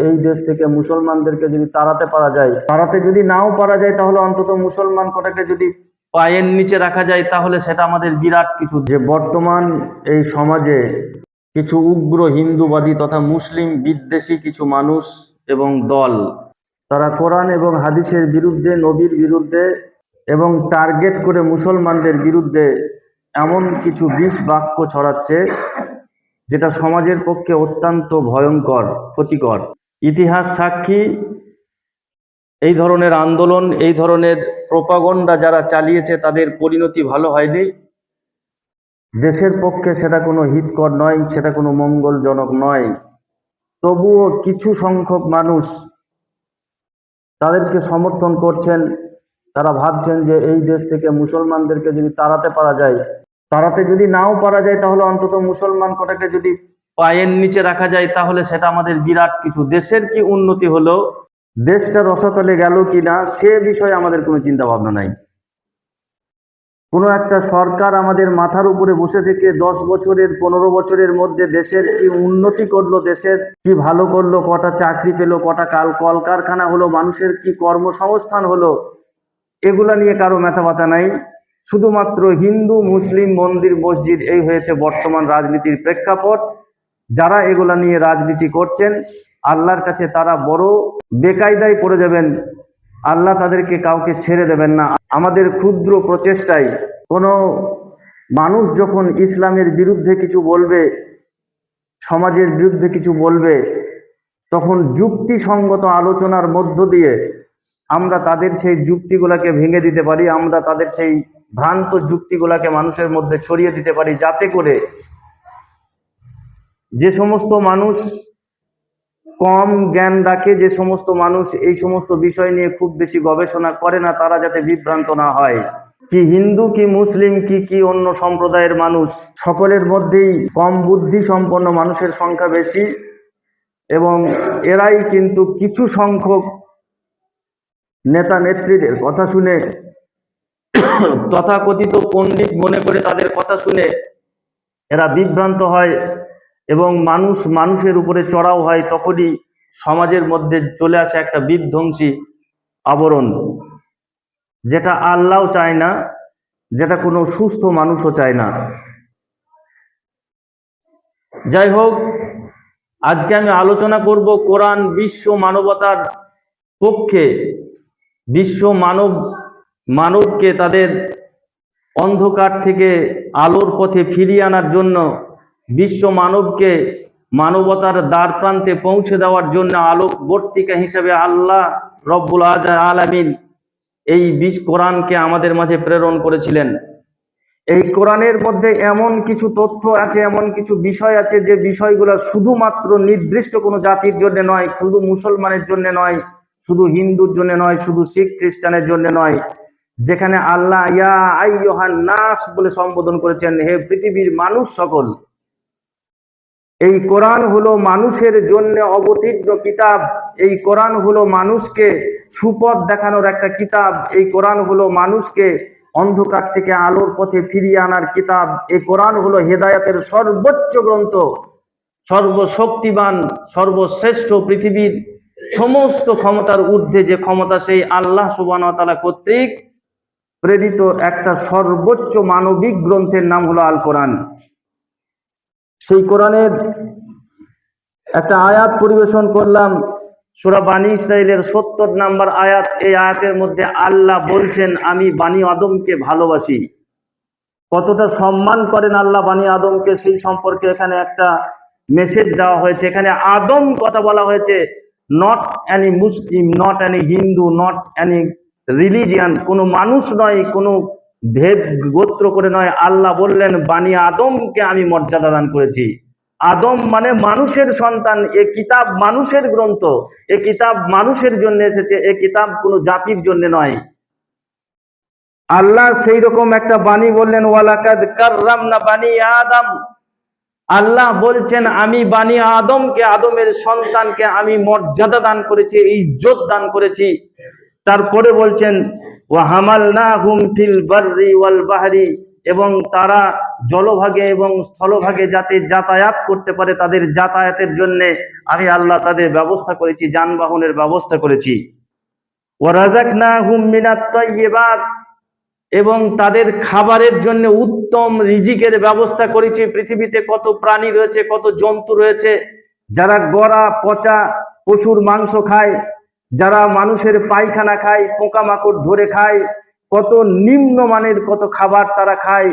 এই দেশ থেকে মুসলমানদেরকে যদি তাড়াতে পারা যায়, তাড়াতে যদি নাও পারা যায়, তাহলে অন্তত মুসলমান কটাকে যদি পায়ের নিচে রাখা যায়, তাহলে সেটা আমাদের বিরাট কিছু। যে বর্তমান এই সমাজে কিছু উগ্র হিন্দুবাদী তথা মুসলিম বিদ্বেষী কিছু মানুষ এবং দল, তারা কোরআন এবং হাদিসের বিরুদ্ধে, নবীর বিরুদ্ধে এবং টার্গেট করে মুসলমানদের বিরুদ্ধে এমন কিছু বিষ বাক্য ছড়াচ্ছে, যেটা সমাজের পক্ষে অত্যন্ত ভয়ঙ্কর, ক্ষতিকর। ইতিহাস সাক্ষী, এই ধরনের আন্দোলন, এই ধরনের প্রোপাগন্ডা যারা চালিয়েছে তাদের পরিণতি ভালো হয়নি। দেশের পক্ষে সেটা কোনো হিতকর নয়, সেটা কোনো মঙ্গলজনক নয়। তবুও কিছু সংখ্যক মানুষ তাদেরকে সমর্থন করছেন। তারা ভাবছেন যে এই দেশ থেকে মুসলমানদেরকে যদি তাড়াতে পারা যায়, তাড়াতে যদি নাও পারা যায়, তাহলে অন্তত মুসলমান কটাকে যদি পায়ের নিচে রাখা যায়, তাহলে সেটা আমাদের বিরাট কিছু। দেশের কি উন্নতি হলো, দেশটা রসাতলে গেল কিনা, সে বিষয়ে আমাদের কোনো চিন্তা ভাবনা নাই। কোনো একটা সরকার আমাদের মাথার উপরে বসে থেকে 10 বছরের 15 বছরের মধ্যে দেশের কি উন্নতি করলো, দেশের কি ভালো করলো, কটা চাকরি পেলো, কটা কলকারখানা হলো, মানুষের কি কর্মসংস্থান হলো, এগুলা নিয়ে কারো মাথা ব্যথা নাই। শুধুমাত্র হিন্দু মুসলিম মন্দির মসজিদ, এই হয়েছে বর্তমান রাজনীতির প্রেক্ষাপট। যারা এগুলা নিয়ে রাজনীতি করছেন, আল্লাহর কাছে তারা বড় বেকায়দায় পড়ে যাবেন। আল্লাহ তাদেরকে কাউকে ছেড়ে দেবেন না। আমাদের ক্ষুদ্র প্রচেষ্টায় কোনো মানুষ যখন ইসলামের বিরুদ্ধে কিছু বলবে, সমাজের বিরুদ্ধে কিছু বলবে, তখন যুক্তিসঙ্গত আলোচনার মধ্য দিয়ে আমরা তাদের সেই যুক্তিগুলাকে ভেঙে দিতে পারি, আমরা তাদের সেই ভ্রান্ত যুক্তিগুলাকে মানুষের মধ্যে ছড়িয়ে দিতে পারি, যাতে করে যে সমস্ত মানুষ কম জ্ঞান রাখে, যে সমস্ত মানুষ এই সমস্ত বিষয় নিয়ে খুব বেশি গবেষণা করে না, তারা যাতে বিভ্রান্ত না হয়। কি হিন্দু, কি মুসলিম, কি অন্য সম্প্রদায়ের মানুষ, সকলের মধ্যেই কম বুদ্ধি সম্পন্ন মানুষের সংখ্যা বেশি, এবং এরাই কিন্তু কিছু সংখ্যক নেতা নেত্রীদের কথা শুনে, তথাকথিত পণ্ডিত মনে করে তাদের কথা শুনে এরা বিভ্রান্ত হয় এবং মানুষের উপরে চড়াও হয়। তখনই সমাজের মধ্যে চলে আসে একটা বিধ্বংসী আবরণ, যেটা আল্লাহও চায় না, যেটা কোনো সুস্থ মানুষও চায় না। যাই হোক, আজকে আমি আলোচনা করব কোরআন বিশ্ব মানবতার পক্ষে, বিশ্ব মানবকে তাদের অন্ধকার থেকে আলোর পথে ফিরিয়ে আনার জন্য, বিশ্ব মানবকে মানবতার দ্বার প্রান্তে পৌঁছে দেওয়ার জন্য আলোকবর্তিকা হিসেবে আল্লাহ রব্বুল আলামিন এই কোরআনকে আমাদের মাঝে প্রেরণ করেছিলেন। এই কোরআনের মধ্যে এমন কিছু তথ্য আছে, এমন কিছু বিষয় আছে, যে বিষয়গুলো শুধুমাত্র নির্দিষ্ট কোনো জাতির জন্য নয়, শুধু মুসলমানের জন্য নয়, শুধু হিন্দুর জন্য নয়, শুধু শিখ খ্রিস্টানের জন্য নয়। যেখানে আল্লাহ ইয়া আইয়ুহান নাস বলে সম্বোধন করেছেন, হে পৃথিবীর মানুষ সকল। এই কোরআন হলো মানুষের জন্য অবতীর্ণ কিতাব। এই কোরআন হলো মানুষকে সুপথ দেখানোর একটা কিতাব। এই কোরআন হলো মানুষকে অন্ধকার থেকে আলোর পথে ফিরিয়ে আনার কিতাব। এই কোরআন হলো হেদায়েতের সর্বোচ্চ গ্রন্থ, সর্বশক্তিমান, সর্বশ্রেষ্ঠ, পৃথিবীর সমস্ত ক্ষমতার ঊর্ধ্বে যে ক্ষমতা, সেই আল্লাহ সুবহানাহু ওয়া তাআলা কর্তৃক প্রেরিত একটা সর্বোচ্চ মানবিক গ্রন্থের নাম হলো আল কোরআন। সেই কোরআনের একটা আয়াত পরিবেশন করলাম, সূরা বানী ইসরাঈলের 70 নম্বর আয়াত। এই আয়াতের মধ্যে আল্লাহ বলছেন, আমি বানী আদমকে ভালোবাসি। কতটা সম্মান করেন আল্লাহ বানী আদমকে, সেই সম্পর্কে এখানে একটা মেসেজ দেওয়া হয়েছে। এখানে আদম কথা বলা হয়েছে, not any Muslim, not any Hindu, not any religion, কোনো মানুষ নয়, কোনো ভেদ গোত্র করে নয়। আল্লাহ বললেন বানী আদমকে আমি মর্যাদা দান করেছি। আদম মানে মানুষের সন্তান। এ কিতাব মানুষের গ্রন্থ, এ কিতাব মানুষের জন্য এসেছে, এ কিতাব কোনো জাতির জন্য নয়। আল্লাহ সেই রকম একটা বাণী বললেন, ওয়ালাকাদ কাররামনা বানী আদম। আল্লাহ বলছেন আমি বানী আদমকে, আদমের সন্তানকে আমি মর্যাদা দান করেছি, ইজ্জত দান করেছি। তারপরে বলছেন ওয়া হামালনাহুম ফিল বাররি ওয়াল বাহরি, এবং তারা জলভাগে এবং স্থলভাগে যাতে যাতায়াত করতে পারে, তাদের যাতায়াতের জন্য আমি আল্লাহ তাদের ব্যবস্থা করেছি, যানবাহনের ব্যবস্থা করেছি। ওয়ারাযাকনাহুম মিনাত তাইয়্যিবাত, এবং তাদের খাবারের জন্য উত্তম রিজিকের ব্যবস্থা করেছি। পৃথিবীতে কত প্রাণী রয়েছে, কত জন্তু রয়েছে, যারা গড়া পচা পশুর মাংস খায়, যারা মানুষের পায়খানা খায়, পোকামাকড় ধরে খায়, কত নিম্নমানের কত খাবার তারা খায়।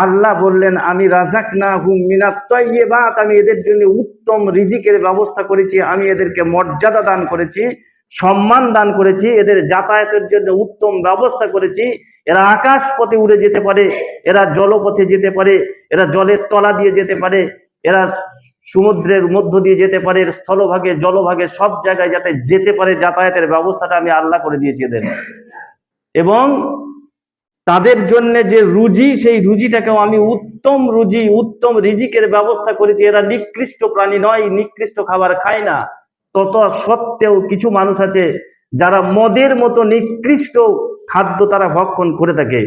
আল্লাহ বললেন আমি রাযাকনাহুম মিনাত তাইয়্যিবাত, আমি এদের জন্য উত্তম রিজিকের ব্যবস্থা করেছি, আমি এদেরকে মর্যাদা দান করেছি, সম্মান দান করেছি, এদের যাতায়াতের জন্য উত্তম ব্যবস্থা করেছি। এরা আকাশ পথে উড়ে যেতে পারে, এরা জলপথে যেতে পারে, এরা জলের তলা দিয়ে যেতে পারে, এরা সমুদ্রের মধ্য দিয়ে যেতে পারে, স্থলভাগে জলভাগে সব জায়গায় যাতে যেতে পারে, যাতায়াতের ব্যবস্থাটা আমি আল্লাহ করে দিয়েছি এদের। এবং তাদের জন্য যে রুজি, সেই রুজিটাকেও আমি উত্তম রুজি, উত্তম রিজিকের ব্যবস্থা করেছি। এরা নিকৃষ্ট প্রাণী নয়, নিকৃষ্ট খাবার খায় না। তত সত্ত্বেও কিছু মানুষ আছে যারা মদের মতো নিকৃষ্ট খাদ্য তারা ভক্ষণ করে থাকে।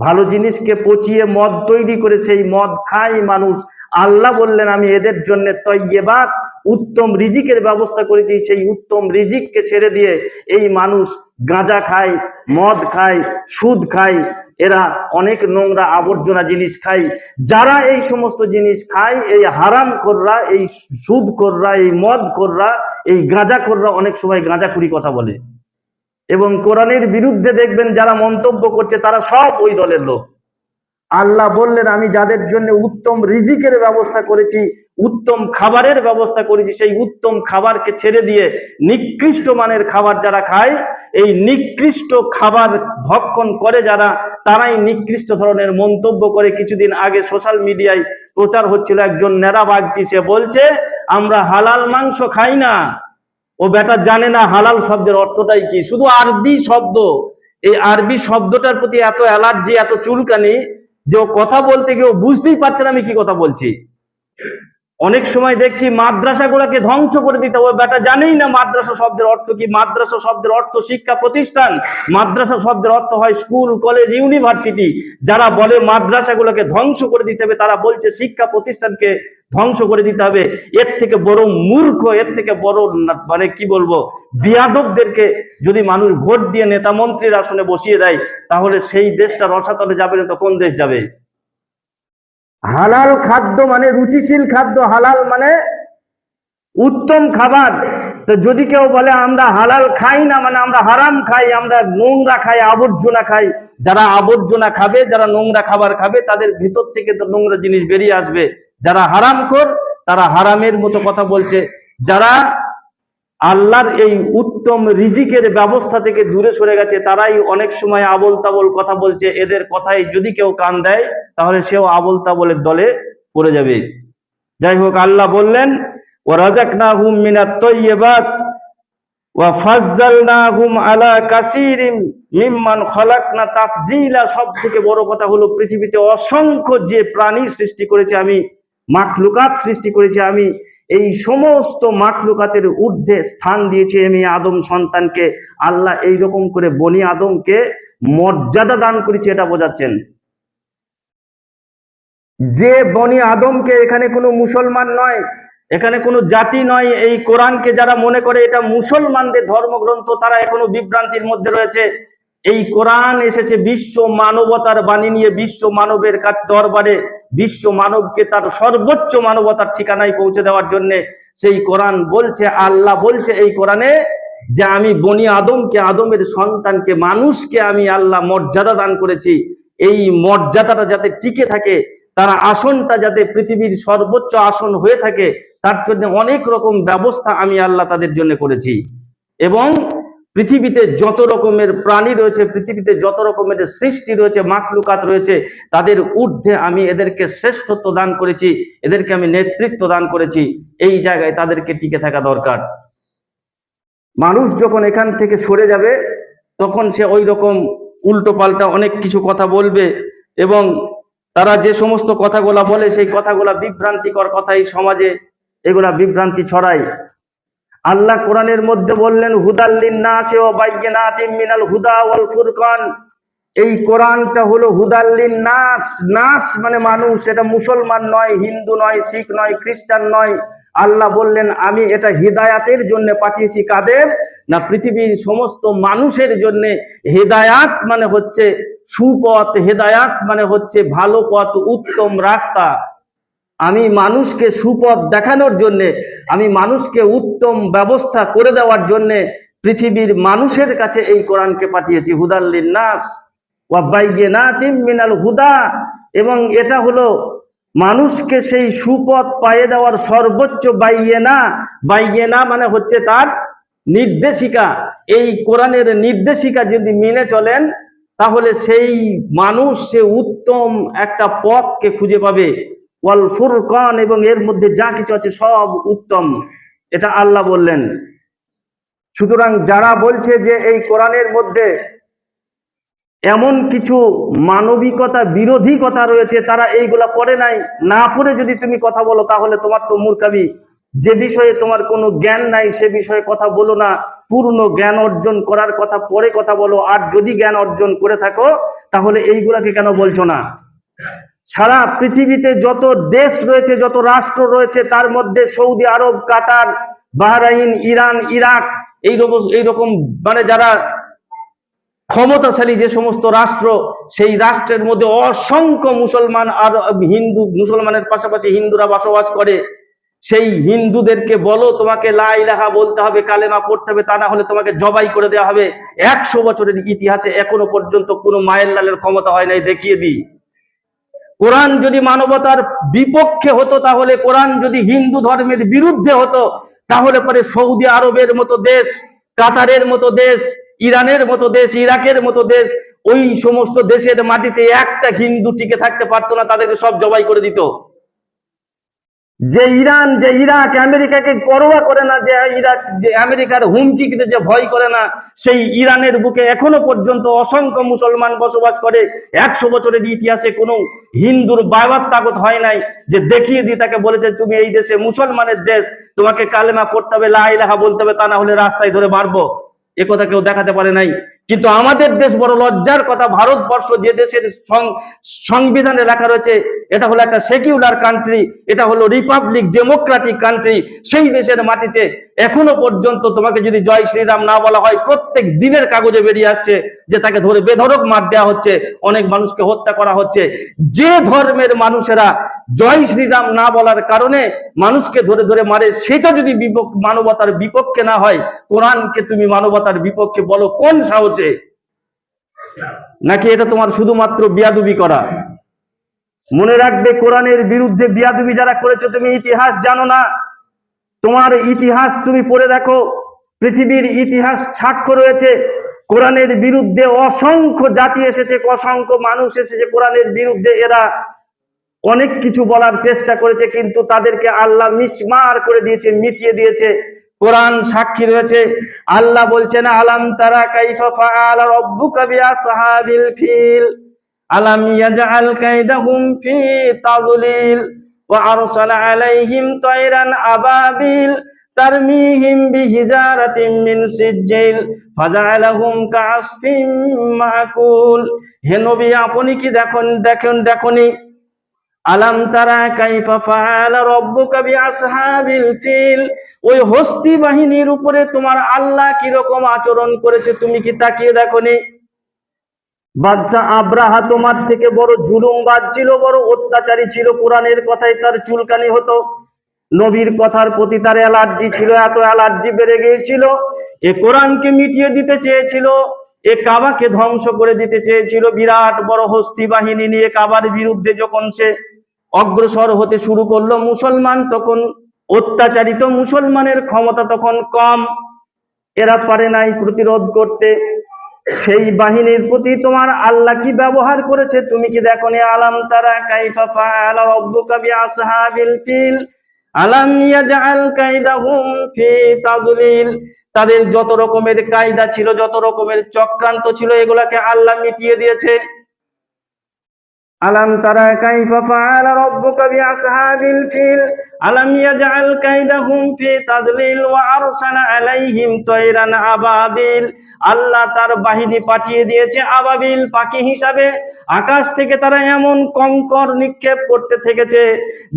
ভালো জিনিসকে পচিয়ে মদ তৈরি করে সেই মদ খায় মানুষ। আল্লাহ বললেন আমি এদের জন্য তাইয়্যিবাত, উত্তম রিজিকের ব্যবস্থা করেছি। সেই উত্তম রিজিককে ছেড়ে দিয়ে এই মানুষ গাঁজা খায়, মদ খায়, সুদ খায়, এরা অনেক নোংরা আবর্জনা জিনিস খায়। যারা এই সমস্ত জিনিস খায়, এই হারামখোররা, এই সুদখোররা, এই মদখোররা, এই গাঁজাখোররা অনেক সময় গাঁজাখুরি কথা বলে, এবং কোরআনের বিরুদ্ধে দেখবেন যারা মন্তব্য করছে তারা সব ওই দলের লোক। আল্লাহ বললেন আমি যাদের জন্য উত্তম রিজিকের ব্যবস্থা করেছি, উত্তম খাবারের ব্যবস্থা করেছি, সেই উত্তম খাবারকে ছেড়ে দিয়ে নিকৃষ্ট মানের খাবার যারা খায়, এই নিকৃষ্ট খাবার ভক্ষণ করে যারা, তারাই নিকৃষ্ট ধরনের মন্তব্য করে। কিছুদিন আগে সোশ্যাল মিডিয়ায় প্রচার হচ্ছিল, একজন নেড়া বাগচি, সে বলছে আমরা হালাল মাংস খাই না। ও বেটা জানে না হালাল শব্দের অর্থটাই কি, শুধু আরবি শব্দ। এই আরবি শব্দটার প্রতি এত অ্যালার্জি, এত চুলকানি যে ও কথা বলতে গিয়ে বুঝতেই পারছে না আমি কি কথা বলছি। অনেক সময় দেখছি মাদ্রাসাগুলোকে ধ্বংস করে দিতে, ও বেটা জানেই না মাদ্রাসা শব্দের অর্থ কি। মাদ্রাসা শব্দের অর্থ শিক্ষা প্রতিষ্ঠান, মাদ্রাসা শব্দের অর্থ হয় স্কুল, কলেজ, ইউনিভার্সিটি। যারা বলে মাদ্রাসাগুলোকে ধ্বংস করে দিতে হবে, তারা বলছে শিক্ষা প্রতিষ্ঠানকে ধ্বংস করে দিতে হবে। এর থেকে বড় মূর্খ, এর থেকে বড় মানে কি বলবো, বিয়াদবদেরকে যদি মানুষ ভোট দিয়ে নেতা মন্ত্রীর আসনে বসিয়ে দেয়, তাহলে সেই দেশটা রসাতলে যাবে না তো কোন দেশ যাবে? হালাল খাদ্য মানে রুচিশীল খাদ্য, হালাল মানে উত্তম খাবার। তো যদি কেউ বলে আমরা হালাল খাই না, মানে আমরা হারাম খাই, আমরা নোংরা খাই, আবর্জনা খাই, যারা আবর্জনা খাবে, যারা নোংরা খাবার খাবে, তাদের ভিতর থেকে তো নোংরা জিনিস বেরিয়ে আসবে। যারা হারামখোর তারা হারামের মতো কথা বলছে। যারা আল্লাহর এই উত্তম রিজিকের ব্যবস্থা থেকে দূরে সরে গেছে, তারাই অনেক সময় আবোল তাবোল কথা বলছে। এদের কথায় যদি কেউ কান দেয়, তাহলে সেও আবোল তাবোলের দলে পড়ে যাবে। যাই হোক, আল্লাহ বললেন ওয়ারাযাকনাহুম মিনাত তাইয়্যিবাত ওয়া ফাজ্জালনাহুম আলা কাসীরিম মিম্মান খালাকনা তাফজিলা। সব থেকে বড় কথা হলো পৃথিবীতে অসংখ্য যে প্রাণী সৃষ্টি করেছে আমি, মাখলুকাত সৃষ্টি করেছি আমি, এই সমস্ত মাখলুকাতের ঊর্ধ্বে স্থান দিয়েছি আমি আদম সন্তানকে। আল্লাহ এইরকম করে বনি আদমকে মর্যাদা দান করেছে, এটা বোঝাচ্ছেন। যে বনি আদমকে, এখানে কোনো মুসলমান নয়, এখানে কোনো জাতি নয়। এই কোরআনকে যারা মনে করে এটা মুসলমানদের ধর্মগ্রন্থ, তারা এখনো বিভ্রান্তির মধ্যে রয়েছে। এই কোরআন এসেছে বিশ্ব মানবতার বাণী নিয়ে, বিশ্ব মানবের কাছে দরবারে, বিশ্ব মানবকে তার সর্বোচ্চ মানবতার ঠিকানায় পৌঁছে দেওয়ার জন্য সেই কোরআন বলছে। আল্লাহ বলছে এই কোরআনে যে আমি বনি আদমকে, আদমের সন্তানকে, মানুষকে আমি আল্লাহ মর্যাদা দান করেছি। এই মর্যাদাটা যাতে টিকে থাকে, তার আসনটা যাতে পৃথিবীর সর্বোচ্চ আসন হয়ে থাকে, তার জন্য অনেক রকম ব্যবস্থা আমি আল্লাহ তাদের জন্য করেছি। এবং পৃথিবীতে যত রকমের প্রাণী রয়েছে, পৃথিবীতে যত রকমের সৃষ্টি রয়েছে, মাখলুকাত রয়েছে, তাদের ঊর্ধ্বে আমি এদেরকে শ্রেষ্ঠত্ব দান করেছি, এদেরকে আমি নেতৃত্ব দান করেছি। এই জায়গায় তাদেরকে টিকে থাকা দরকার। মানুষ যখন এখান থেকে সরে যাবে, তখন সে ওই রকম উল্টো পাল্টা অনেক কিছু কথা বলবে, এবং তারা যে সমস্ত কথাগুলা বলে সেই কথাগুলা বিভ্রান্তিকর কথা, এই সমাজে এগুলা বিভ্রান্তি ছড়ায়। আল্লাহ কোরআনের মধ্যে বললেন হুদাল লিন্নাসি ওয়া বাইয়িনাতিম মিনাল হুদা ওয়াল ফুরকান। এই কোরআনটা হলো হুদাল্লিন নাস, নাস মানে মানুষ, এটা মুসলমান নয়, হিন্দু নয়, শিখ নয়, খ্রিস্টান নয়। আল্লাহ বললেন আমি এটা হিদায়াতের জন্য পাঠিয়েছি। কাদের? না পৃথিবীর সমস্ত মানুষের জন্য। হেদায়াত মানে হচ্ছে সুপথ, হেদায়াত মানে হচ্ছে ভালো পথ, উত্তম রাস্তা। আমি মানুষকে সুপথ দেখানোর জন্যে, আমি মানুষকে উত্তম ব্যবস্থা করে দেওয়ার জন্যে পৃথিবীর মানুষের কাছে এই কোরআনকে পাঠিয়েছি। হুদাল্লিন নাস ওয়া বাইয়িনাতিম মিনাল হুদা, এবং এটা হলো মানুষকে সেই সুপথ পাইয়ে দেওয়ার সর্বোচ্চ বাইয়েনা। বাইয়েনা মানে হচ্ছে তার নির্দেশিকা। এই কোরআনের নির্দেশিকা যদি মেনে চলেন তাহলে সেই মানুষ সে উত্তম একটা পথকে খুঁজে পাবে। ওয়াল ফুরকান, এবং এর মধ্যে যা কিছু আছে সব উত্তম, এটা আল্লাহ বললেন। সুতরাং যারা বলছে যে এই কোরআনের মধ্যে এমন কিছু মানবিকতা বিরোধী কথা রয়েছে, তারা এইগুলা পড়ে নাই। না পড়ে যদি তুমি কথা বলো তাহলে তোমার তো মূর্খামি। যে বিষয়ে তোমার কোনো জ্ঞান নাই সে বিষয়ে কথা বলো না, পূর্ণ জ্ঞান অর্জন করার কথা পরে কথা বলো। আর যদি জ্ঞান অর্জন করে থাকো তাহলে এইগুলাকে কেন বলছো না? সারা পৃথিবীতে যত দেশ রয়েছে, যত রাষ্ট্র রয়েছে, তার মধ্যে সৌদি আরব, কাতার, বাহরাইন, ইরান, ইরাক, এইরকম মানে যারা ক্ষমতাশালী যে সমস্ত রাষ্ট্র, সেই রাষ্ট্রের মধ্যে অসংখ্য মুসলমান আর হিন্দু, মুসলমানের পাশাপাশি হিন্দুরা বসবাস করে। সেই হিন্দুদেরকে বলো তোমাকে লা ইলাহা বলতে হবে, কালেমা পড়তে হবে, তা না হলে তোমাকে জবাই করে দেওয়া হবে। 100 বছরের ইতিহাসে এখনো পর্যন্ত কোনো মায়ের লালের ক্ষমতা হয় নাই, দেখিয়ে দিই। কোরআন যদি মানবতার বিপক্ষে হতো, তাহলে কোরআন যদি হিন্দু ধর্মের বিরুদ্ধে হতো, তাহলে পরে সৌদি আরবের মতো দেশ, কাতারের মতো দেশ, ইরানের মতো দেশ, ইরাকের মতো দেশ, ওই সমস্ত দেশের মাটিতে একটা হিন্দু টিকে থাকতে পারতো না, তাদেরকে সব জবাই করে দিত। যে ইরান, যে ইরাক আমেরিকাকে পরোয়া করে না, যে ইরাক যে আমেরিকার হুমকিতে যে ভয় করে না, সেই ইরানের বুকে এখনো পর্যন্ত অসংখ্য মুসলমান বসবাস করে। 100 বছরের ইতিহাসে কোনো হিন্দুর বাবার তাগত হয় নাই যে দেখিয়ে দিয়ে তাকে বলেছে তুমি এই দেশে মুসলমানের দেশ, তোমাকে কালেমা পড়তে হবে, লা ইলাহা বলতে হবে, তা না হলে রাস্তায় ধরে মারবো। এ কথা কেউ দেখাতে পারে নাই। কিন্তু আমাদের দেশ বড় লজ্জার কথা, ভারতবর্ষ যে দেশের সংবিধানে লেখা রয়েছে এটা হলো একটা সেকুলার কান্ট্রি, এটা হলো রিপাবলিক ডেমোক্রেটিক কান্ট্রি, সেই দেশের মাটিতে এখনো পর্যন্ত তোমাকে যদি জয় শ্রীরাম না বলা হয়, প্রত্যেক দিনের কাগজে বেরিয়ে আসছে যে তাকে ধরে বেধড়ক মার দেওয়া হচ্ছে, অনেক মানুষকে হত্যা করা হচ্ছে। যে ধর্মের মানুষেরা জয় শ্রীরাম না বলার কারণে মানুষকে ধরে ধরে মারে, সেটা যদি মানবতার বিপক্ষে না হয়, কোরআনকে তুমি মানবতার বিপক্ষে বলো কোন সাহসে? নাকি এটা তোমার শুধুমাত্র বিয়াদবি করা? মনে রাখবে, কোরআনের বিরুদ্ধে বিয়াদবি যারা করেছে, তুমি ইতিহাস জানো না। তোমার ইতিহাস তুমি পড়ে দেখো, পৃথিবীর ইতিহাস সাক্ষ্য রয়েছে কোরআনের বিরুদ্ধে অসংখ্য জাতি এসেছে, অসংখ্য মানুষ এসেছে কোরআনের বিরুদ্ধে। এরা অনেক কিছু বলার চেষ্টা করেছে, কিন্তু তাদেরকে আল্লাহ মিচমার করে দিয়েছে, মিটিয়ে দিয়েছে। কোরআন সাক্ষী রয়েছে। আল্লাহ বলছেন আলাম তারা কাইফা ফাআলা রাব্বুকা বিআসহাবিল ফিল আলাম ইয়াজআল কাইদাহুম ফি তাযলিল ওয়া আরসালা আলাইহিম তায়রান আবাবিল তারমিহিম বিহিজারাতিন মিন সিজ্জিল ফাজআলাহুম কাআসফিন মাকুল। হে নবী, আপনি কি দেখনি আলাম তারা কাইফা ফাআলা রাব্বুকা বিআসহাবিল ফিল, ওই হস্তি বাহিনীর উপরে তোমার আল্লাহ কি রকম আচরণ করেছে তুমি কি তাকিয়ে দেখনি? বাদশা আব্রাহা তোমার থেকে বড় জুলুমবাজ ছিল, বড় অত্যাচারী ছিল। কোরআনের কথায় তার চুলকানি হতো, নবীর কথার প্রতি তার অ্যালার্জি ছিল, এত অ্যালার্জি বেড়ে গিয়েছিল এ কোরআনকে মিটিয়ে দিতে চেয়েছিল, এ কাবাকে ধ্বংস করে দিতে চেয়েছিল। বিরাট বড় হস্তি বাহিনী নিয়ে কাবার বিরুদ্ধে যখন সে অগ্রসর হতে শুরু করলো, মুসলমান তখন অত্যাচারিত, মুসলমানের ক্ষমতা তখন কম, এরা পারে নাই প্রতিরোধ করতে। সেই বাহিনীর প্রতি তোমার আল্লাহ কি ব্যবহার করেছে তুমি কি দেখনি? আলাম তারা কাইফা ফাআলা রাব্বুকা বিআসহাবিল ফিল আলাম ইয়াজআল কাইদাহুম ফি তাযলিল, তাদের যত রকমের কায়দা ছিল, যত রকমের চক্রান্ত ছিল, এগুলাকে আল্লাহ মিটিয়ে দিয়েছে। আলাম তারা কাইফা ফাআলা রাব্বুকা বিআসহাবিল ফিল আলাম ইয়াজআল কাইদাহুম ফি তাদলিল ওয়া আরসালা আলাইহিম তায়রান আবাবিল। আল্লাহ তার বাহিনী পাঠিয়ে দিয়েছে আবাবিল পাখি হিসাবে। আকাশ থেকে তারা এমন কঙ্কর নিক্ষেপ করতে থেকেছে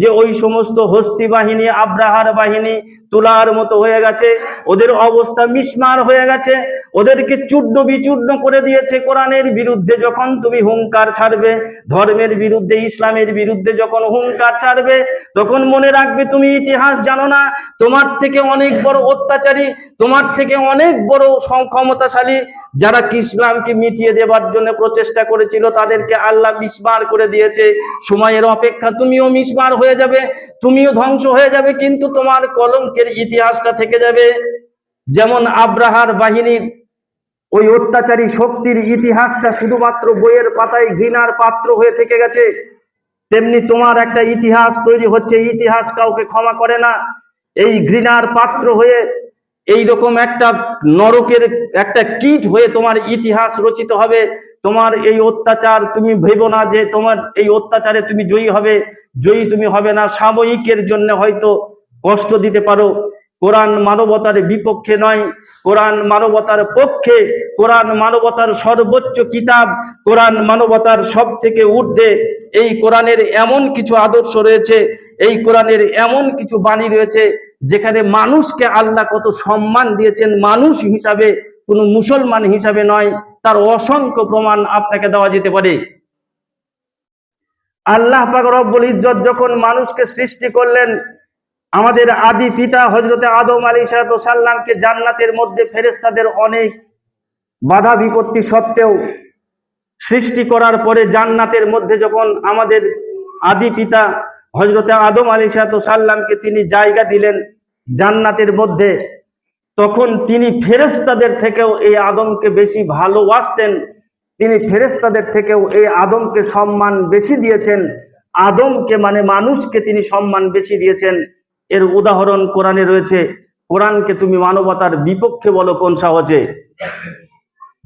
যে ওই সমস্ত হস্তি বাহিনী, আব্রাহার বাহিনী তুলার মতো হয়ে গেছে, ওদের অবস্থা মিসমার হয়ে গেছে, ওদেরকে চূর্ণ বিচূর্ণ করে দিয়েছে। কোরআনের বিরুদ্ধে যখন তুমি হুঙ্কার ছাড়বে, ধর্মের বিরুদ্ধে, ইসলামের বিরুদ্ধে যখন হুঙ্কার ছাড়বে, তখন মনে রাখবে তুমি ইতিহাস জানো না। তোমার থেকে অনেক বড় অত্যাচারী, তোমার থেকে অনেক বড় ক্ষমতাশালী যারা ইসলামকে মিটিয়ে দেবার জন্য প্রচেষ্টা করেছিল, তাদেরকে আল্লাহ মিসমার করে দিয়েছে। সময়ের অপেক্ষা তুমিও মিসমার হয়ে যাবে, তুমিও ধ্বংস হয়ে যাবে, কিন্তু তোমার কলঙ্কের ইতিহাসটা থেকে যাবে। যেমন আব্রাহার বাহিনীর ওই অত্যাচারী শক্তির ইতিহাসটা শুধুমাত্র বইয়ের পাতায় ঘৃণার পাত্র হয়ে থেকে গেছে, তেমনি তোমার একটা ইতিহাস তৈরি হচ্ছে। ইতিহাস কাউকে ক্ষমা করে না। এই ঘৃণার পাত্র হয়ে এইরকম একটা নরকের একটা কীট হয়ে তোমার ইতিহাস রচিত হবে। তোমার এই অত্যাচার, তুমি ভেবো না যে তোমার এই অত্যাচারে তুমি জয়ী হবে। জয়ী তুমি হবে না, সাময়িকের জন্য হয়তো কষ্ট দিতে পারো। কোরআন মানবতার বিপক্ষে নয়, কোরআন মানবতার পক্ষে। কোরআন মানবতার সর্বোচ্চ কিতাব, কোরআন মানবতার সব থেকে ঊর্ধ্বে। এই কোরআনের এমন কিছু আদর্শ রয়েছে, এই কোরআনের এমন কিছু বাণী রয়েছে যেখানে মানুষকে আল্লাহ কত সম্মান দিয়েছেন, মানুষ হিসাবে, কোনো মুসলমান হিসাবে নয়। তার অসংখ্য প্রমাণ আপনাকে দেওয়া যেতে পারে। আল্লাহ পাক রব্বুল ইজ্জত যখন মানুষকে সৃষ্টি করলেন, আমাদের আদি পিতা হযরতে আদম আলাইহিস সালামকে জান্নাতের মধ্যে ফেরেশতাদের অনেক বাধা বিপত্তি সত্ত্বেও সৃষ্টি করার পরে জান্নাতের মধ্যে যখন আমাদের আদি পিতা হযরতে আদম আলাইহিস সালামকে তিনি জায়গা দিলেন জান্নাতের মধ্যে, তখন তিনি ফেরেশতাদের থেকেও এই আদমকে বেশি ভালোবাসতেন। তিনি ফেরেশতাদের থেকেও এই আদমকে সম্মান বেশি দিয়েছেন। আদমকে মানে মানুষকে তিনি সম্মান বেশি দিয়েছেন। এর উদাহরণ কোরআনে রয়েছে। কোরআনকে তুমি মানবতার বিপক্ষে বলো কোন সাহসে?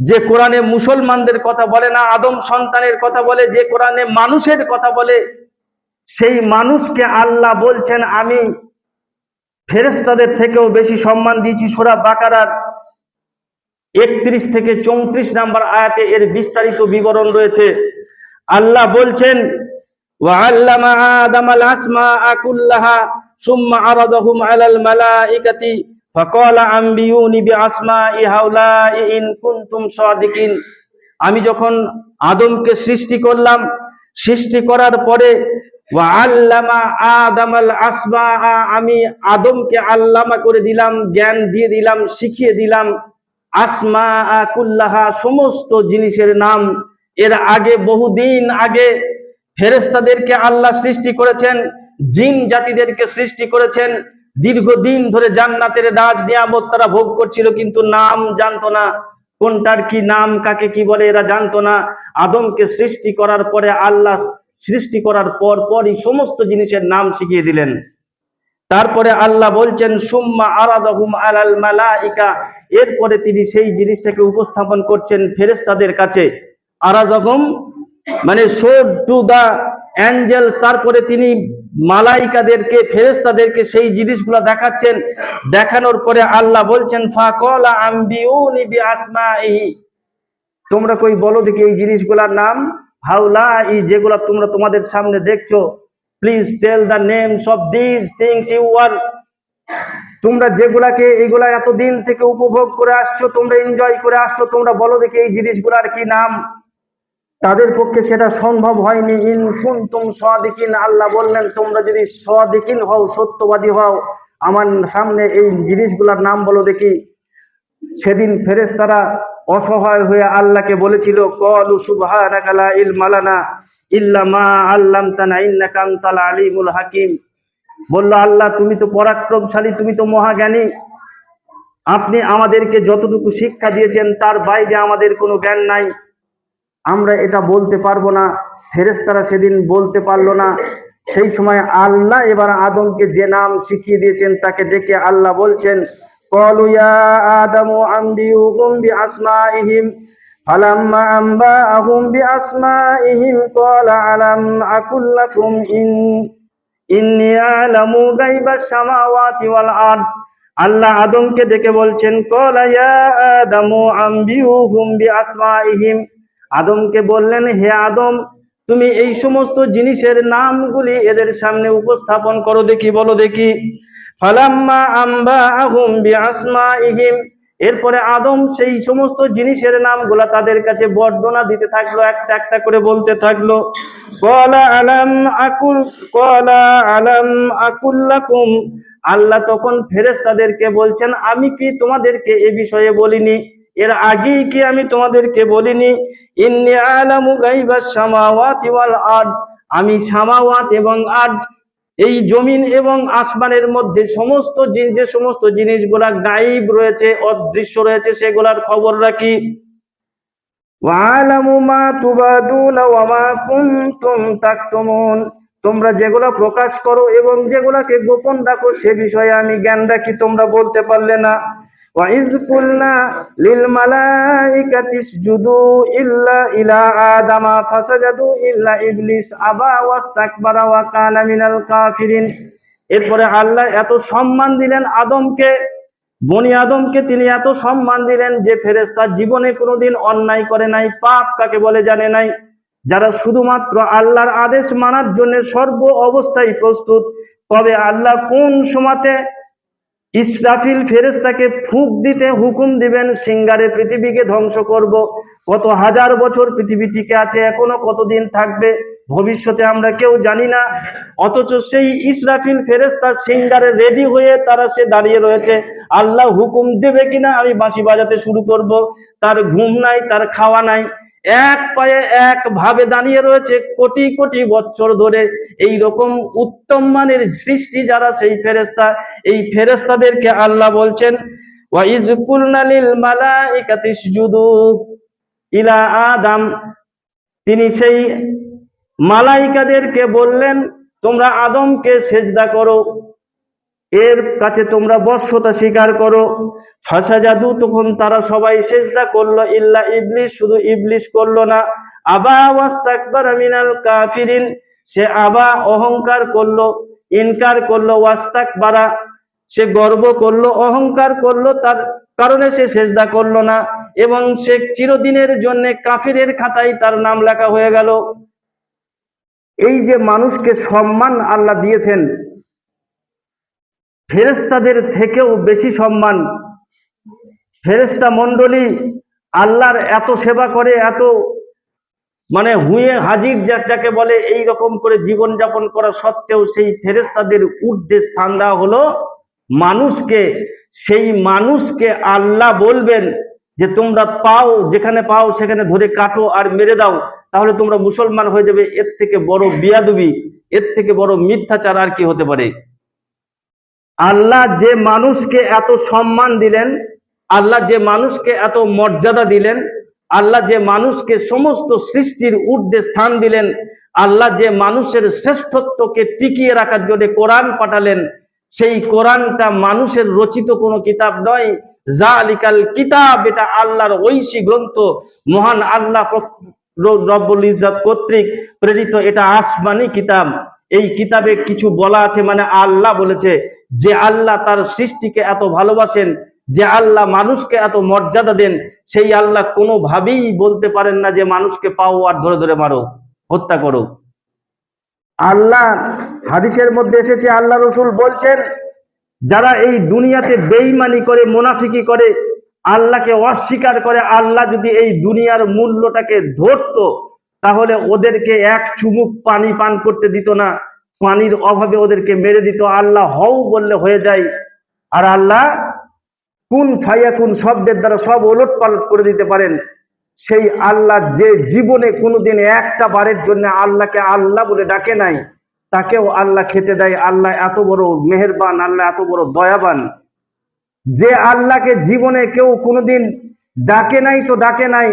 যে কোরআনে মুসলমানদের কথা বলে না, আদম সন্তানের কথা বলে, যে কোরআনে মানুষের কথা বলে, সেই মানুষকে আল্লাহ বলছেন আমি ফেরেশতাদের থেকেও বেশি সম্মান দিয়েছি। সূরা বাকারার 31 থেকে 34 নম্বর আয়াতে এর বিস্তারিত বিবরণ রয়েছে। আল্লাহ বলছেন ওয়াআল্লামা আদামাল আসমাআ কুল্লাহা সুম্মা আরাদাহুম আলাল মালাইকাতি ফাকালা আনবিউনি বিআসমাই হাউলাই ইন কুনতুম সাদিকিন। আমি যখন আদমকে সৃষ্টি করলাম, সৃষ্টি করার পরে ওয়াআল্লামা আদামাল আসমাআ, আমি আদমকে আল্লামা করে দিলাম, জ্ঞান দিয়ে দিলাম, শিখিয়ে দিলাম আসমাআ কুল্লাহা, সমস্ত জিনিসের নাম। এর আগে বহুদিন আগে ফেরেশতাদেরকে আল্লাহ সৃষ্টি করেছেন, জিন জাতিদেরকে সৃষ্টি করেছেন। দীর্ঘদিন ধরে জান্নাতের রাজ নিয়ামত তারা ভোগ করছিল, কিন্তু নাম জানতো না, কোনটার কি নাম, কাকে কি বলে এরা জানতো না। আদমকে সৃষ্টি করার পরে আল্লাহ সৃষ্টি করার পরই সমস্ত জিনিসের নাম শিখিয়ে দিলেন। তারপরে আল্লাহ বলছেন সুম্মা আরাদাহুম আলাল মালাইকা, এরপরে তিনি সেই জিনিসটাকে উপস্থাপন করছেন ফেরেশতাদের কাছে। আরাদাহুম মানে শোড টু দা অ্যাঞ্জেলস, তারপরে তিনি মালাইকাদেরকে, ফেরেশতাদেরকে সেই জিনিসগুলো দেখাচ্ছেন। দেখানোর পরে আল্লাহ বলছেন ফাকালা আনবিউনি বিআসমাইহি, তোমরা কই বলো দেখি এই জিনিসগুলোর নাম। হাউলাই, যেগুলা তোমরা তোমাদের সামনে দেখছো, please tell the names of this things you are, তোমরা যেগুলাকে এইগুলা এতদিন থেকে উপভোগ করে আসছো, তোমরা এনজয় করে আসছো, তোমরা বলো দেখি এই জিনিসগুলার কি নাম। তাদের পক্ষে সেটা সম্ভব হয়নি। ইন কুনতুম সাদিকিন, আল্লাহ বললেন তোমরা যদি সাদিকিন হও, সত্যবাদী হও, আমার সামনে এই জিনিসগুলার নাম বলো দেখি। সেদিন ফেরেশতারা অসহায় হয়ে আল্লাহকে বলেছিল ক্বালু সুবহানাকা লা ইলমা লানা ইল্লা মা আল্লামতানা ইন্নাকা আনতাল আলিমুল হাকিম। বলল আল্লাহ তুমি তো পরাক্রমশালী, তুমি তো মহাজ্ঞানী, আপনি আমাদেরকে যতটুকু শিক্ষা দিয়েছেন তার বাইরে আমাদের কোনো জ্ঞান নাই, আমরা এটা বলতে পারবো না। ফেরেশতারা সেদিন বলতে পারলো না। সেই সময় আল্লাহ এবার আদমকে যে নাম শিখিয়ে দিয়েছেন তাকে ডেকে আল্লাহ বলছেন ক্বালু ইয়া আদামু আনবিউহুম বিআসমাইহিম فلما أنبأهم بأسمائهم قال ألم أقل لكم إني أعلم غيب السماوات والأرض। আল্লাহ আদমকে ডেকে বলছেন, ক্বালা ইয়া আদামু আনবিউহুম বিআসমাইহিম। আদমকে বললেন, হে আদম, তুমি এই সমস্ত জিনিসের নামগুলি এদের সামনে উপস্থাপন করো দেখি, বলো দেখি। ফালাম্মা আনবাআহুম বিআসমাইহিম, এরপরে আদম সেই সমস্ত জিনিসের নামগুলা তাদের কাছে বর্ণনা দিতে থাকলো, একটা একটা করে বলতে থাকলো। ক্বালা আলাম আকুল লাকুম, আল্লাহ তখন ফেরেশতাদেরকে বলছেন, আমি কি তোমাদেরকে এ বিষয়ে বলিনি? এর আগেই কি আমি তোমাদেরকে বলিনি? ইন্নী আলামু গায়বাস সামাওয়াতি ওয়াল আরদ, আমি সামাওয়াত এবং আরদ, এই জমিন এবং আসমানের মধ্যে সমস্ত যে সমস্ত জিনিসগুলা গায়েব রয়েছে, অদৃশ্য রয়েছে, সেগুলার খবর রাখি। ওয়ালামু মা তুবাদুনা ওয়া মা কুনতুম তাকতুমুন, তোমরা যেগুলা প্রকাশ করো এবং যেগুলাকে গোপন রাখো সে বিষয়ে আমি জ্ঞান রাখি, তোমরা বলতে পারলে না। ওয়া ইয কুলনা লিল মালাইকাতি ইসজুদু ইল্লা ইলা আদামা ফাসাজাদু ইল্লা ইবলিস আবা ওয়াস্তাকবারা ওয়া কানা মিনাল কাফিরিন। এরপরে আল্লাহ এত সম্মান দিলেন আদমকে, বনি আদমকে তিনি এত সম্মান দিলেন যে ফেরেশতা জীবনে কোনোদিন অন্যায় করে নাই, পাপ কাকে বলে জানে নাই, যারা শুধুমাত্র আল্লাহর আদেশ মানার জন্য সর্ব অবস্থায় প্রস্তুত। তবে আল্লাহ কোন সময়তে ইসরাফিল ফেরেশতাকে ফুঁক দিতে হুকুম দিবেন, সিঙ্গারে পৃথিবীকে ধ্বংস করব, কত হাজার বছর পৃথিবী টিকে আছে, এখনো কতদিন থাকবে ভবিষ্যতে আমরা কেউ জানি না। অথচ সেই ইসরাফিল ফেরেশতা সিঙ্গারে রেডি হয়ে তারা সে দাঁড়িয়ে রয়েছে, আল্লাহ হুকুম দেবে কিনা আমি বাঁশি বাজাতে শুরু করব। তার ঘুম নাই, তার খাওয়া নাই, এক পায়ে এক ভাবে দাঁড়িয়ে রয়েছে কোটি কোটি বছর ধরে। এই রকম উত্তম মানের সৃষ্টি যারা, সেই ফেরেশতা, এই ফেরেশতাদেরকে আল্লাহ বলছেন, ওয়া ইয কুলনা লিল মালাইকাতি ইসজুদু ইলা আদম, তিনি সেই মালাইকাদেরকে বললেন, তোমরা আদমকে সেজদা করো, এর কাছে তোমরা বশ্যতা স্বীকার করো। ফাসাজাদু, তখন তারা সবাই সেজদা করলো, ইল্লা ইবলিস, শুধু ইবলিস করলো না। আবা ওয়াস্তাকবারা মিনাল কাফিরিন, সে আবা অহংকার করলো, ইনকার করলো, ওয়াস্তাকবারা সে গর্ব করলো, অহংকার করলো, তার কারণে সে সেজদা করলো না, এবং সে চিরদিনের জন্য কাফিরের খাতায় তার নাম লেখা হয়ে গেল। এই যে মানুষকে সম্মান আল্লাহ দিয়েছেন, ফেরেশতাদের থেকেও বেশি সম্মান। ফেরেশতা মণ্ডলী আল্লাহর এত সেবা করে, এত মানে হুঁয়ে হাজির যাকে বলে, এই রকম করে জীবন যাপন করা সত্ত্বেও সেই ফেরেশতাদের ঊর্ধ্বে স্থান দেওয়া হলো মানুষকে। সেই মানুষকে আল্লাহ বলবেন যে তোমরা পাও, যেখানে পাও সেখানে ধরে কাটো আর মেরে দাও, তাহলে তোমরা মুসলমান হয়ে যাবে। এর থেকে বড় বিয়াদবি, এর থেকে বড় মিথ্যাচার আর কি হতে পারে? আল্লাহ যে মানুষকে এত সম্মান দিলেন, আল্লাহ যে মানুষকে এত মর্যাদা দিলেন, আল্লাহ যে মানুষকে সমস্ত সৃষ্টির ঊর্ধ্বে স্থান দিলেন, আল্লাহ যে মানুষের শ্রেষ্ঠত্বকে টিকিয়ে রাখার জন্য কোরআন পাঠালেন, সেই কোরআনটা মানুষের রচিত কোনো কিতাব নয়। জালিকাল কিতাব, এটা আল্লাহর ঐশী গ্রন্থ, মহান আল্লাহ রব্বুল ইজ্জত কর্তৃক প্রেরিত, এটা আসমানি কিতাব। এই কিতাবে কিছু বলা আছে, মানে আল্লাহ বলেছে যে আল্লাহ তার সৃষ্টিকে এত ভালোবাসেন, যে আল্লাহ মানুষকে এত মর্যাদা দেন, সেই আল্লাহ কোনোভাবেই বলতে পারেন না যে মানুষকে পাও আর ধরে ধরে মারো, হত্যা করো। আল্লাহ হাদিসের মধ্যে এসেছে, আল্লাহ রসুল বলছেন, যারা এই দুনিয়াতে বেঈমানি করে, মুনাফিকি করে, আল্লাহকে অস্বীকার করে, আল্লাহ যদি এই দুনিয়ার মূল্যটাকে ধরতো, তাহলে ওদেরকে এক চুমুক পানি পান করতে দিত না, পানির অভাবে ওদেরকে মেরে দিত। আল্লাহ হও বললে হয়ে যায়, আর আল্লাহ কুন ফায়াকুন শব্দের দ্বারা সব ওলট পালট করে দিতে পারেন। সেই আল্লাহ যে জীবনে কোনোদিন একটা বারের জন্য আল্লাহকে আল্লাহ বলে ডাকে নাই, তাকেও আল্লাহ খেতে দেয়। আল্লাহ এত বড় মেহেরবান, আল্লাহ এত বড় দয়াবান। যে আল্লাহকে জীবনে কেউ কোনোদিন ডাকে নাই তো ডাকে নাই,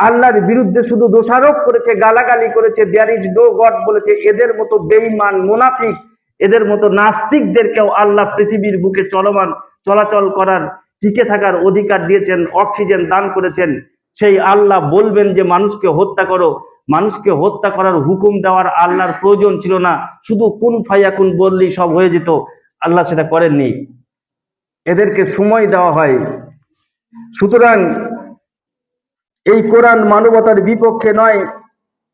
আল্লাহর বিরুদ্ধে শুধু দোষারোপ করেছে, গালাগালি করেছে, দেয়ার ইজ নো গড বলেছে, এদের মতো বেঈমান, মুনাফিক, এদের মতো নাস্তিকদেরকেও আল্লাহ পৃথিবীর বুকে চলমান চলাচল করার, টিকে থাকার অধিকার দিয়েছেন, অক্সিজেন দান করেছেন। সেই আল্লাহ বলবেন যে মানুষকে হত্যা করো, মানুষকে হত্যা করার হুকুম দেওয়ার আল্লাহর প্রয়োজন ছিল না, শুধু কুন ফায়াকুন বললেই সব হয়ে যেত। আল্লাহ সেটা করেননি, এদেরকে সময় দেওয়া হয়। সুতরাং এই কোরআন মানবতার বিপক্ষে নয়।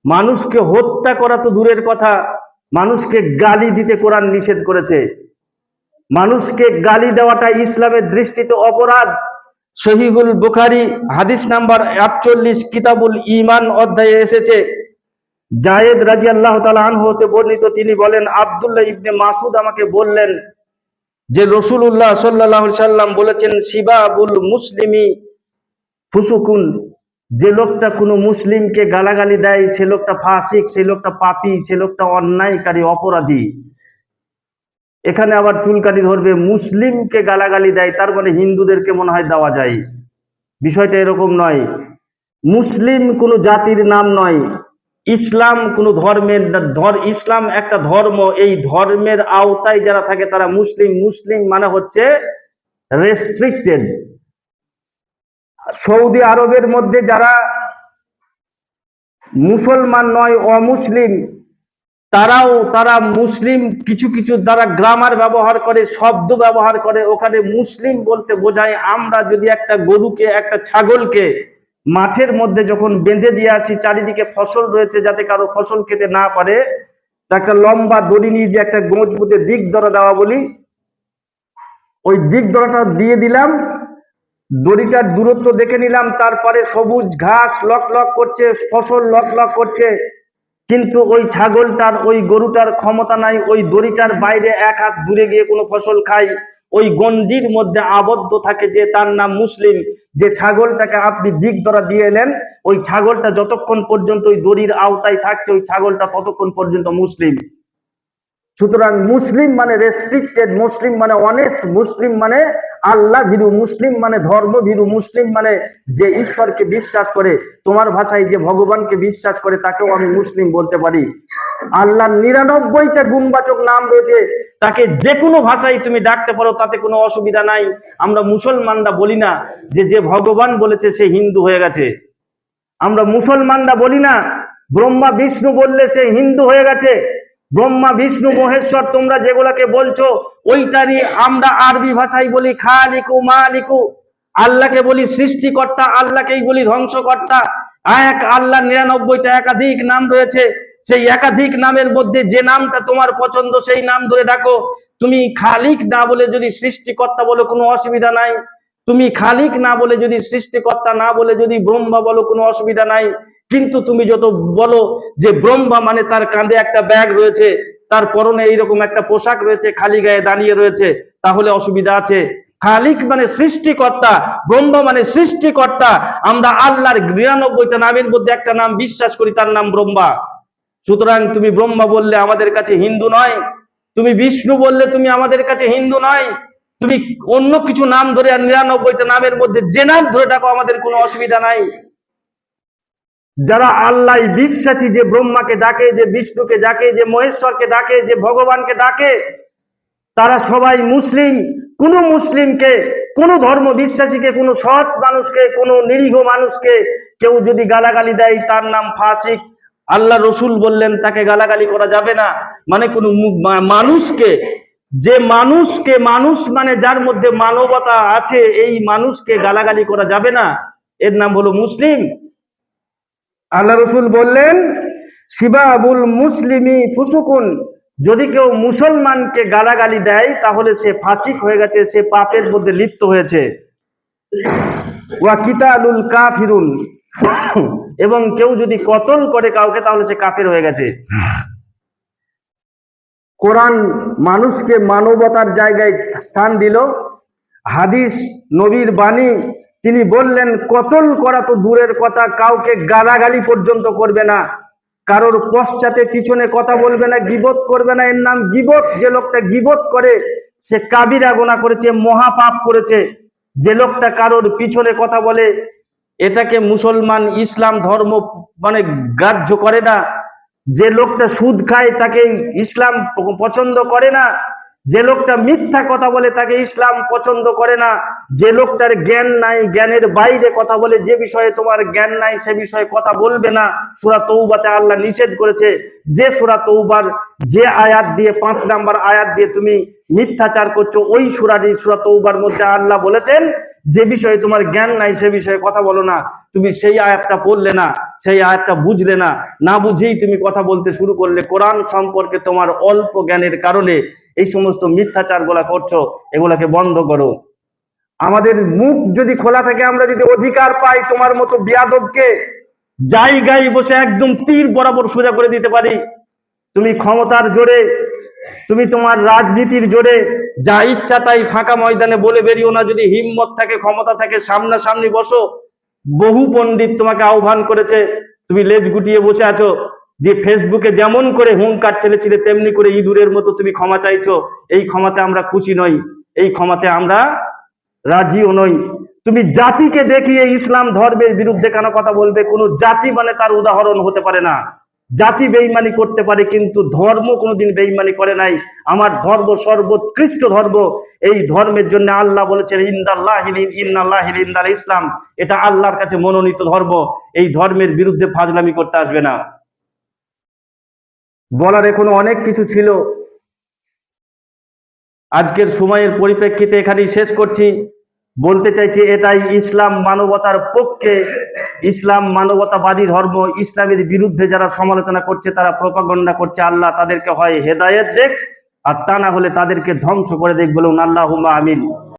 মানুষকে হত্যা করা তো দূরের কথা, মানুষকে গালি দিতে কোরআন নিষেধ করেছে। মানুষকে গালি দেওয়াটা ইসলামের দৃষ্টিতে অপরাধ। সহিহুল বুখারী হাদিস নাম্বার 48 কিতাবুল ঈমান অধ্যায়ে এসেছে, জায়েদ রাদিয়াল্লাহু তাআলা আনহু হতে বর্ণিত, তিনি বলেন, আব্দুল্লাহ ইবনে মাসউদ আমাকে বললেন যে রাসূলুল্লাহ সাল্লাল্লাহু আলাইহি সাল্লাম বলেছেন, সিবাবুল মুসলিমি ফুসুকুন, যে লোকটা কোনো মুসলিমকে গালাগালি দেয় সে লোকটা ফাসিক, সে লোকটা পাপী, সে লোকটা অন্যায়কারী, অপরাধী। এখানে আবার চুলকানি ধরবে, মুসলিমকে গালাগালি দেয় তার মানে হিন্দুদেরকে মনে হয় দেওয়া যায়। বিষয়টা এরকম নয়। মুসলিম কোনো জাতির নাম নয়, ইসলাম কোনো ধর্মের, ইসলাম একটা ধর্ম, এই ধর্মের আওতায় যারা থাকে তারা মুসলিম। মুসলিম মানে হচ্ছে রেস্ট্রিক্টেড। সৌদি আরবের মধ্যে যারা মুসলমান নয়, অমুসলিম, তারা মুসলিম, কিছু কিছু দ্বারা গ্রামার ব্যবহার করে, শব্দ ব্যবহার করে। ওখানে মুসলিম বলতে বোঝায় আমরা যদি একটা গরুকে, একটা ছাগলকে মাঠের মধ্যে যখন বেঁধে দিয়ে আসি, চারিদিকে ফসল রয়েছে যাতে কারো ফসল খেতে না পারে, একটা লম্বা দড়ি নিয়ে যে একটা মজবুতে দিক ধরা দেওয়া বলি, ওই দিক ধরাটা দিয়ে দিলাম, দড়িটার দূরত্ব দেখে নিলাম, তারপরে সবুজ ঘাস লক লক করছে, ফসল লক লক করছে, কিন্তু ওই ছাগলটার, ওই গরুটার ক্ষমতা নাই ওই দড়িটার বাইরে এক হাত দূরে গিয়ে কোনো ফসল খায়। ওই গণ্ডির মধ্যে আবদ্ধ থাকে, যে তার নাম মুসলিম। যে ছাগলটাকে আপনি দিক ধরা দিয়ে এলেন, ওই ছাগলটা যতক্ষণ পর্যন্ত ওই দড়ির আওতায় থাকছে, ওই ছাগলটা ততক্ষণ পর্যন্ত মুসলিম। সুতরাং মুসলিম মানে রেস্ট্রিক্টেড, মুসলিম মানে অনেস্ট, মুসলিম মানে আল্লাহ ভীরু, মুসলিম মানে ধর্ম ভীরু, মুসলিম মানে যে ঈশ্বরকে বিশ্বাস করে, তোমার ভাষায় যে ভগবানকে বিশ্বাস করে তাকেও আমি মুসলিম বলতে পারি। আল্লাহর 99টা গুণবাচক নাম রয়েছে, তাকে যে কোনো ভাষায় তুমি ডাকতে পারো, তাতে কোনো অসুবিধা নাই। আমরা মুসলমানরা বলি না যে ভগবান বলেছে সে হিন্দু হয়ে গেছে। আমরা মুসলমানরা বলি না ব্রহ্মা বিষ্ণু বললে সে হিন্দু হয়ে গেছে। ব্রহ্মা বিষ্ণু মহেশ্বর তোমরা যেগুলাকে বলছো, ওইটারই আমরা আরবি ভাষায় বলি খালিকু মালিকু। আল্লাহকে বলি সৃষ্টিকর্তা, আল্লাহকেই বলি ধ্বংসকর্তা। এক আল্লাহ 99টা একাধিক নাম রয়েছে, সেই একাধিক নামের মধ্যে যে নামটা তোমার পছন্দ সেই নাম ধরে ডাকো। তুমি খালিক না বলে যদি সৃষ্টিকর্তা বলো কোনো অসুবিধা নাই, তুমি খালিক না বলে যদি সৃষ্টিকর্তা না বলে যদি ব্রহ্মা বলো কোনো অসুবিধা নাই। কিন্তু তুমি যত বলো যে ব্রহ্মা মানে তার কাঁধে একটা ব্যাগ রয়েছে, তার পরনে এইরকম একটা পোশাক রয়েছে, খালি গায়ে দাঁড়িয়ে রয়েছে, তাহলে অসুবিধা আছে। খালিক মানে সৃষ্টিকর্তা, ব্রহ্মা মানে সৃষ্টিকর্তা। আমরা আল্লাহর 99টা নামের মধ্যে একটা নাম বিশ্বাস করি, তার নাম ব্রহ্মা। সুতরাং তুমি ব্রহ্মা বললে আমাদের কাছে হিন্দু নয়, তুমি বিষ্ণু বললে তুমি আমাদের কাছে হিন্দু নয়। তুমি অন্য কিছু নাম ধরে, আর 99টা নামের মধ্যে যে নাম ধরে ডাকো, আমাদের কোনো অসুবিধা নাই। যারা আল্লাহ বিশ্বাসী, যে ব্রহ্মাকে ডাকে, যে বিষ্ণুকে ডাকে, যে মহেশ্বরকে ডাকে, যে ভগবানকে ডাকে, তারা সবাই মুসলিম। কোন মুসলিমকে, কোন ধর্ম বিশ্বাসীকে, কোন সৎ মানুষকে, কোন নিরীহ মানুষকে কেউ যদি গালাগালি দেয় তার নাম ফাসিক। আল্লাহ রসুল বললেন তাকে গালাগালি করা যাবে না। মানে কোন মানুষকে, যে মানুষকে, মানুষ মানে যার মধ্যে মানবতা আছে, এই মানুষকে গালাগালি করা যাবে না, এর নাম হলো মুসলিম। আল্লাহ রসুল বললেন সিবাবুল মুসলিমি ফুসুকুন, যদি কেউ মুসলমানকে গালাগালি দেয় তাহলে সে ফাসিক হয়ে গেছে, সে পাপের মধ্যে লিপ্ত হয়েছে। ওয়া কিতালুল কাফিরুন, এবং কেউ যদি কতল করে কাউকে তাহলে সে কাফের হয়ে গেছে। কোরআন মানুষকে মানবতার জায়গায় স্থান দিল। হাদিস নবীর বাণী, তিনি বললেন কতল করা তো দূরের কথা, কাউকে গালাগালি পর্যন্ত করবে না, কারোর পশ্চাতে পিছনে কথা বলবে না, গীবত করবে না, এর নাম গীবত। যে লোকটা গীবত করে সে কাবিরা গুনাহ করেছে, মহাপাপ করেছে। যে লোকটা কারোর পিছনে কথা বলে, এটাকে মুসলমান, ইসলাম ধর্ম মানে গ্রাহ্য করে না। যে লোকটা সুদ খায় তাকে ইসলাম পছন্দ করে না। যে লোকটা মিথ্যা কথা বলে তাকে ইসলাম পছন্দ করে না। যে লোকটার জ্ঞান নাই, জ্ঞানের বাইরে কথা বলে, যে বিষয়ে তোমার জ্ঞান নাই সে বিষয়ে কথা বলবে না। সূরা তৌবাতে আল্লাহ নিষেধ করেছে। যে সূরা তৌবার যে আয়াত দিয়ে 5 নাম্বার আয়াত দিয়ে তুমি মিথ্যাচার করছো, ওই সূরা তৌবার মধ্যে আল্লাহ বলেছেন যে বিষয়ে তোমার জ্ঞান নাই সে বিষয়ে কথা বলো না। তুমি সেই আয়াতটা পড়লে না, সেই আয়াতটা বুঝলে না, না বুঝেই তুমি কথা বলতে শুরু করলে। কোরআন সম্পর্কে তোমার অল্প জ্ঞানের কারণে এই সমস্ত মিথ্যাচার গুলা করছো, এগুলাকে বন্ধ করো। আমাদের মুখ যদি খোলা থাকে, আমরা যদি অধিকার পাই তোমার মতো বিয়াদবকে জায়গায় বসে একদম তীর বরাবর সোজা করে দিতে পারি। তুমি ক্ষমতার জোরে, তুমি তোমার রাজনীতির জোরে যা ইচ্ছা তাই ফাঁকা ময়দানে বলে বেরিও না। যদি হিম্মত থাকে, ক্ষমতা থাকে, সামনাসামনি বসো। বহু পণ্ডিত তোমাকে আহ্বান করেছে, তুমি লেজ গুটিয়ে বসে আছো, দিয়ে ফেসবুকে যেমন করে হুঙ্কার ছেলেছিলে তেমনি করে ইঁদুরের মতো তুমি ক্ষমা চাইছো। এই ক্ষমাতে আমরা খুশি নই, এই ক্ষমাতে আমরা রাজিও নই। তুমি জাতিকে দেখিয়ে ইসলাম ধর্মের বিরুদ্ধে কেন কথা বলবে? কোন জাতি মানে তার উদাহরণ হতে পারে না। জাতি বেঈমানি করতে পারে কিন্তু ধর্ম কোনোদিন বেঈমানি করে নাই। আমার ধর্ম সর্বোৎকৃষ্ট ধর্ম। এই ধর্মের জন্য আল্লাহ বলেছেন ইন্নাল ইসলাম, এটা আল্লাহর কাছে মনোনীত ধর্ম। এই ধর্মের বিরুদ্ধে ফাজলামি করতে আসবে না। বলার এখনো অনেক কিছু ছিল, আজকের সময়ের পরিপ্রেক্ষিতে এখানেই শেষ করছি। বলতে চাইছি এটাই ইসলাম মানবতার পক্ষে, ইসলাম মানবতাবাদী ধর্ম। ইসলামের বিরুদ্ধে যারা সমালোচনা করছে, তারা প্রপাগান্ডা করছে, আল্লাহ তাদেরকে হয় হেদায়েত দেখ, আর তা না হলে তাদেরকে ধ্বংস করে দেখ। বলুন আল্লাহুম্মা আমিন।